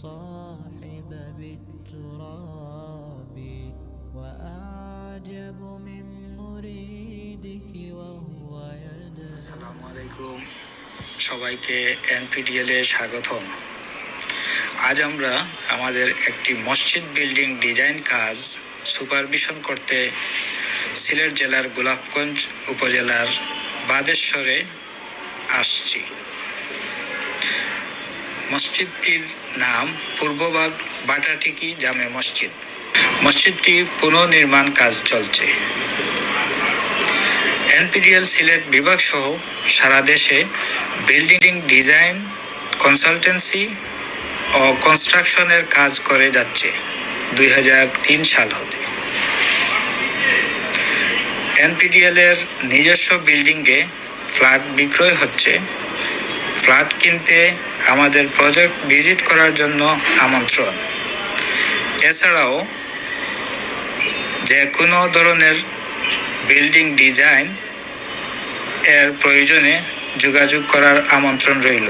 صاحب بالتراب وأعجب من مريدك وهو يدعو আসসালামু আলাইকুম, সবাইকে এনপিডিএল এ স্বাগতম। আজ আমরা আমাদের একটি মসজিদ বিল্ডিং ডিজাইন কাজ সুপারভিশন করতে সিলেট জেলার গোলাপগঞ্জ উপজেলার বাদেশ্বরে আসছি। মসজিদটির নাম পূর্ববাগ বাটাটিকি জামে মসজিদ। মসজিদটি পুনর্নির্মাণ কাজ চলছে। এনপিডিএল সিলেট বিভাগ সহ সারা দেশে বিল্ডিং ডিজাইন, কনসালটেন্সি ও কনস্ট্রাকশনের কাজ করে যাচ্ছে 2003 সাল হতে। এনপিডিএল এর নিজস্ব বিল্ডিংয়ে ফ্ল্যাট বিক্রয় হচ্ছে। ফ্ল্যাট কিনতে আমাদের প্রজেক্ট ভিজিট করার জন্য আমন্ত্রণ। এছাড়াও যে কোনো ধরনের বিল্ডিং ডিজাইন এর প্রয়োজনে যোগাযোগ করার আমন্ত্রণ রইল।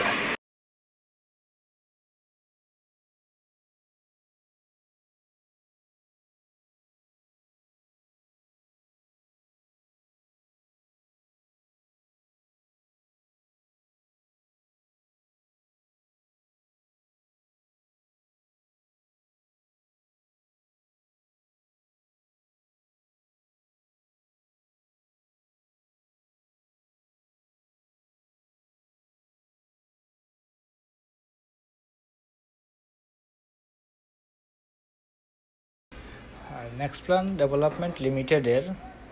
নেক্সটপ্ল্যান ডেভেলপমেন্ট লিমিটেডের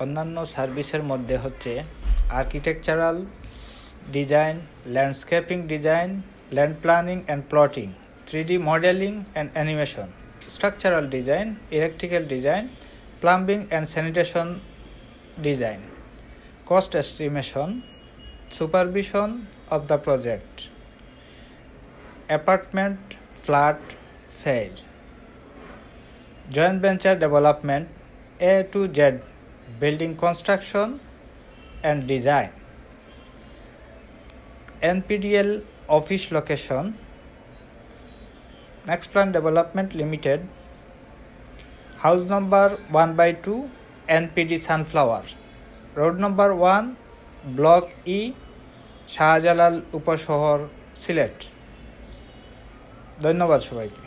অন্যান্য সার্ভিসের মধ্যে হচ্ছে architectural design, landscaping design, land planning and plotting, 3D modelling and animation, structural design, electrical design, plumbing and sanitation design, cost estimation, supervision of the project, apartment flat sell, joint venture development, A to Z building construction and design. NPDL office location, Nextplan Development Limited, house number 1/2, NPD Sunflower, road number 1, block E, Shahjalal Uposhohor, Sylhet. ধন্যবাদ সবাইকে।